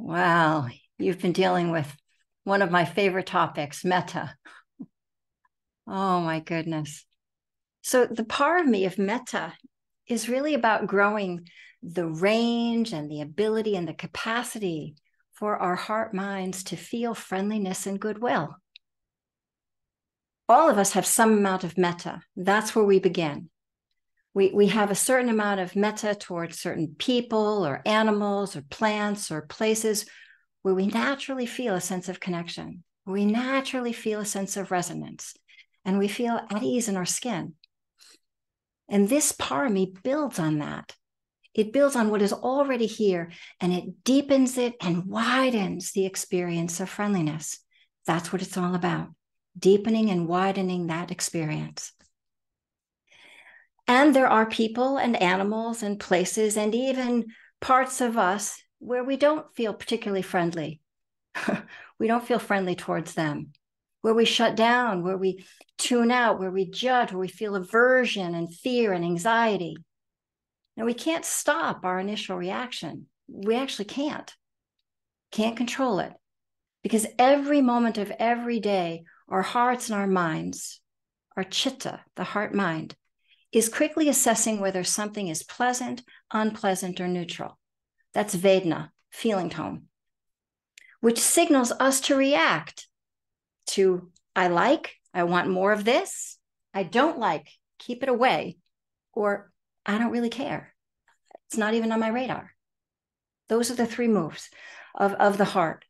Wow, you've been dealing with one of my favorite topics, metta. Oh my goodness. So the part of me of metta is really about growing the range and the ability and the capacity for our heart minds to feel friendliness and goodwill. All of us have some amount of metta. That's where we begin. We have a certain amount of metta towards certain people or animals or plants or places where we naturally feel a sense of connection, where we naturally feel a sense of resonance, and we feel at ease in our skin. And this part of me builds on that. It builds on what is already here, and it deepens it and widens the experience of friendliness. That's what it's all about, deepening and widening that experience. And there are people and animals and places and even parts of us where we don't feel particularly friendly. We don't feel friendly towards them, where we shut down, where we tune out, where we judge, where we feel aversion and fear and anxiety. Now, we can't stop our initial reaction. We actually can't control it, because every moment of every day, our hearts and our minds, our chitta, the heart mind, is quickly assessing whether something is pleasant, unpleasant, or neutral. That's Vedana, feeling tone, which signals us to react to I like, I want more of this, I don't like, keep it away, or I don't really care. It's not even on my radar. Those are the three moves of the heart.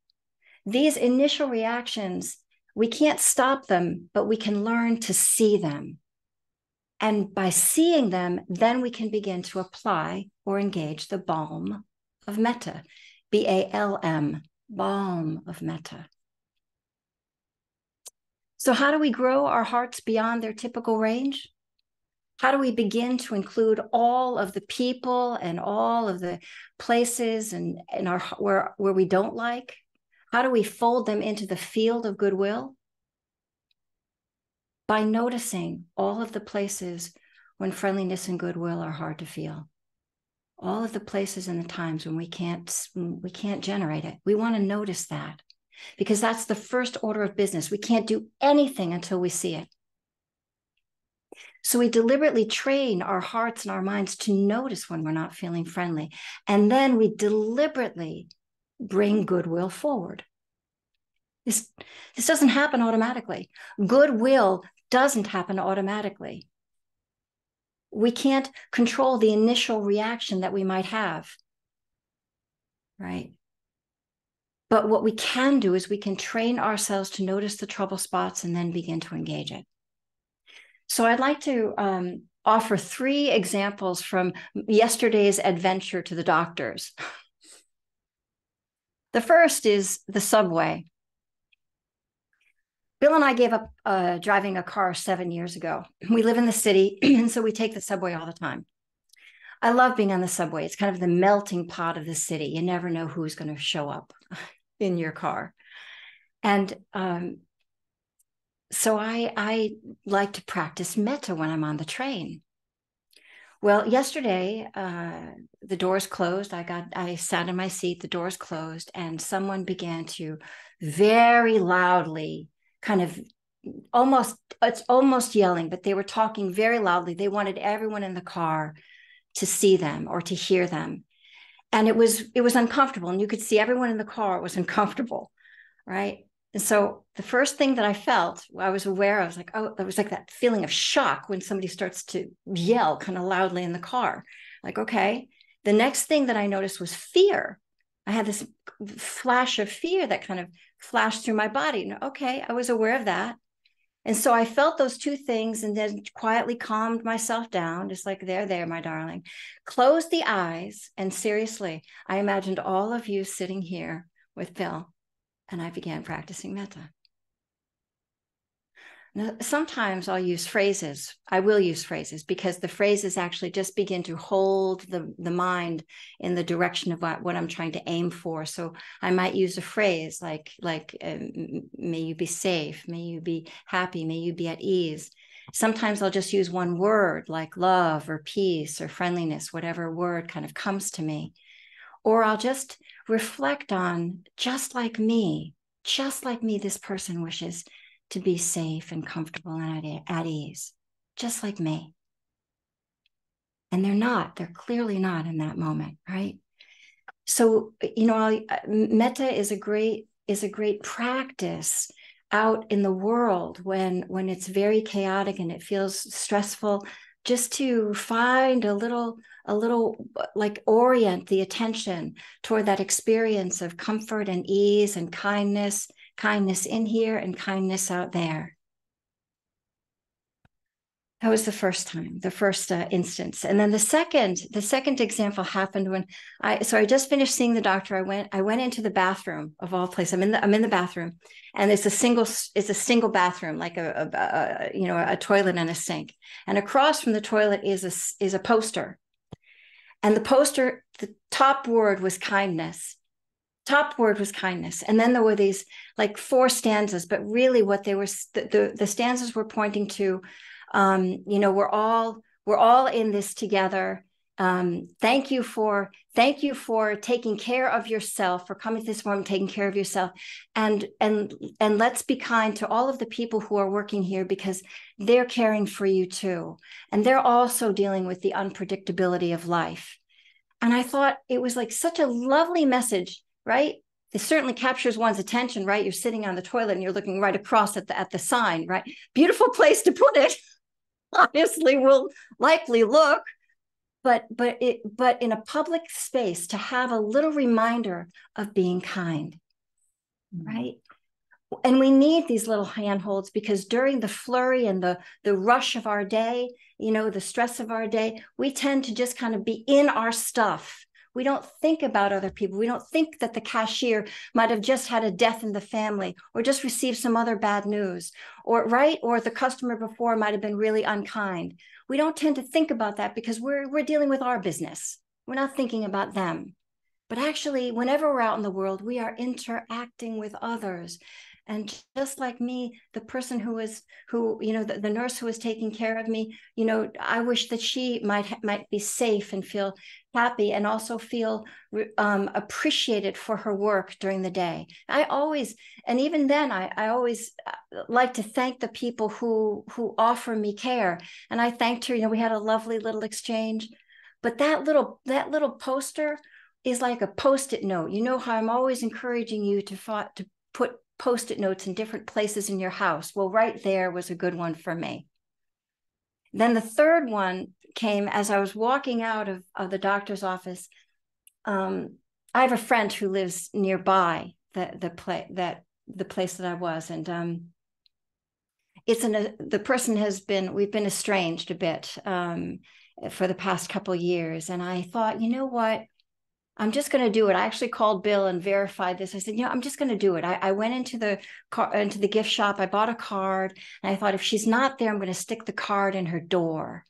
These initial reactions, we can't stop them, but we can learn to see them. And by seeing them, then we can begin to apply or engage the balm of metta, BALM, balm of metta. So how do we grow our hearts beyond their typical range? How do we begin to include all of the people and all of the places and our where we don't like? How do we fold them into the field of goodwill? By noticing all of the places when friendliness and goodwill are hard to feel. All of the places and the times when we can't generate it. We want to notice that, because that's the first order of business. We can't do anything until we see it. So we deliberately train our hearts and our minds to notice when we're not feeling friendly. And then we deliberately bring goodwill forward. This doesn't happen automatically. Goodwill doesn't happen automatically. We can't control the initial reaction that we might have, right? But what we can do is we can train ourselves to notice the trouble spots and then begin to engage it. So I'd like to offer 3 examples from yesterday's adventure to the doctors. The first is the subway. Bill and I gave up driving a car 7 years ago. We live in the city, and so we take the subway all the time. I love being on the subway. It's kind of the melting pot of the city. You never know who's going to show up in your car. And so I like to practice metta when I'm on the train. Well, yesterday, the doors closed. I sat in my seat, the doors closed, and someone began to very loudly kind of it's almost yelling, but they were talking very loudly. They wanted everyone in the car to see them or to hear them. And it was uncomfortable. And you could see everyone in the car was uncomfortable, right? And so the first thing that I felt, I was aware, I was like, oh, there was like that feeling of shock when somebody starts to yell kind of loudly in the car. Like, okay. The next thing that I noticed was fear. I had this flash of fear that kind of flashed through my body. Okay, I was aware of that. And so I felt those 2 things and then quietly calmed myself down, just like, there, my darling. Closed the eyes, and seriously, I imagined all of you sitting here with Bill, and I began practicing metta. Now, sometimes I'll use phrases. I will use phrases because the phrases actually just begin to hold the mind in the direction of what I'm trying to aim for. So I might use a phrase like may you be safe, may you be happy, may you be at ease. Sometimes I'll just use one word like love or peace or friendliness, whatever word kind of comes to me. Or I'll just reflect on, just like me, this person wishes to be safe and comfortable and at ease, just like me. And they're clearly not in that moment, right? So, metta is a great practice out in the world when it's very chaotic and it feels stressful, just to find a little like orient the attention toward that experience of comfort and ease and kindness in here and kindness out there. That was the first time, the first instance. And then the second example happened when I just finished seeing the doctor. I went into the bathroom of all places. I'm in the bathroom, and it's a single bathroom, like a toilet and a sink. And across from the toilet is a poster. And the poster, the top word was kindness. And then there were these like 4 stanzas, but really what they were, the stanzas were pointing to, we're all in this together. Thank you for taking care of yourself, for coming to this moment, taking care of yourself. And let's be kind to all of the people who are working here, because they're caring for you too. And they're also dealing with the unpredictability of life. And I thought it was like such a lovely message, right? It certainly captures one's attention, right? You're sitting on the toilet and you're looking right across at the sign, right? Beautiful place to put it. Obviously will likely look, but in a public space, to have a little reminder of being kind, right? And we need these little handholds, because during the flurry and the rush of our day, the stress of our day, we tend to just kind of be in our stuff. We don't think about other people. We don't think that the cashier might have just had a death in the family, or just received some other bad news, or the customer before might have been really unkind. We don't tend to think about that because we're dealing with our business. We're not thinking about them. But actually, whenever we're out in the world, we are interacting with others. And just like me, the person the nurse who was taking care of me, I wish that she might be safe and feel happy, and also feel appreciated for her work during the day. I always like to thank the people who offer me care. And I thanked her. We had a lovely little exchange. But that little poster is like a Post-it note. You know how I'm always encouraging you to put Post-it notes in different places in your house. Well, right there was a good one for me. Then the third one came as I was walking out of the doctor's office. I have a friend who lives nearby the place that I was, and the person we've been estranged a bit for the past couple of years. And I thought, you know what? I'm just going to do it. I actually called Bill and verified this. I said, I'm just going to do it. I went into the gift shop. I bought a card, and I thought, if she's not there, I'm going to stick the card in her door.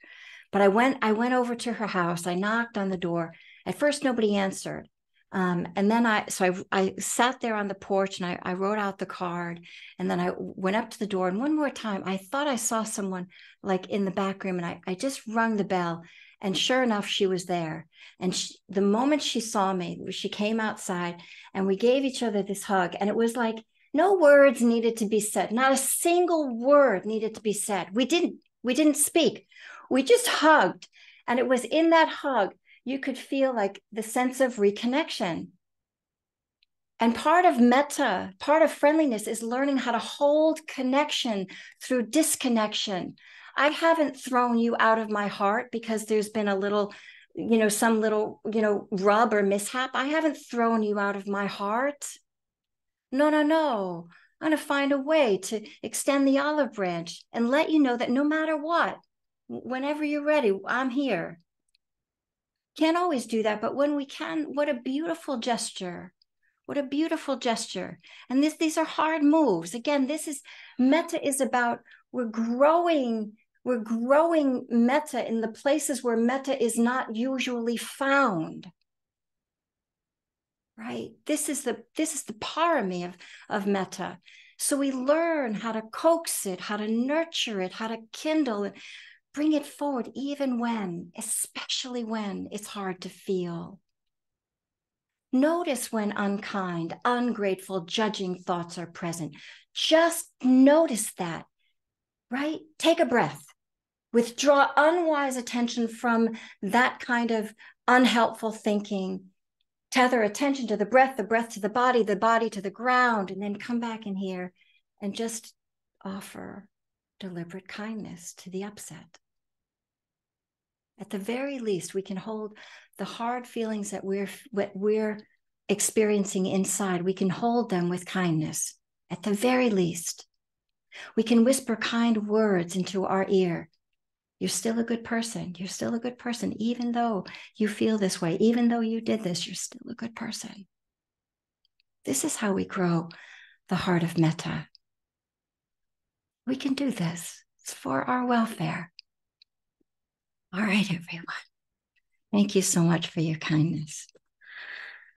But I went over to her house. I knocked on the door. At first, nobody answered. And then I sat there on the porch, and I wrote out the card. And then I went up to the door. And one more time, I thought I saw someone like in the back room, and I just rung the bell. And sure enough, she was there. And the moment she saw me, she came outside, and we gave each other this hug. And it was like no words needed to be said. Not a single word needed to be said. We didn't speak. We just hugged. And it was in that hug, you could feel like the sense of reconnection. And part of metta, part of friendliness, is learning how to hold connection through disconnection. I haven't thrown you out of my heart because there's been a little, some little, rub or mishap. I haven't thrown you out of my heart. No. I'm going to find a way to extend the olive branch and let you know that no matter what, whenever you're ready, I'm here. Can't always do that, but when we can, what a beautiful gesture. What a beautiful gesture. And these are hard moves. Again, metta is about, we're growing metta in the places where metta is not usually found. Right? This is the parami of metta. So we learn how to coax it, how to nurture it, how to kindle it, bring it forward, especially when it's hard to feel. Notice when unkind, ungrateful, judging thoughts are present. Just notice that, right? Take a breath. Withdraw unwise attention from that kind of unhelpful thinking. Tether attention to the breath to the body to the ground, and then come back in here and just offer deliberate kindness to the upset. At the very least, we can hold the hard feelings that we're experiencing inside. We can hold them with kindness. At the very least, we can whisper kind words into our ear. You're still a good person. You're still a good person. Even though you feel this way, even though you did this, you're still a good person. This is how we grow the heart of Metta. We can do this. It's for our welfare. All right, everyone. Thank you so much for your kindness.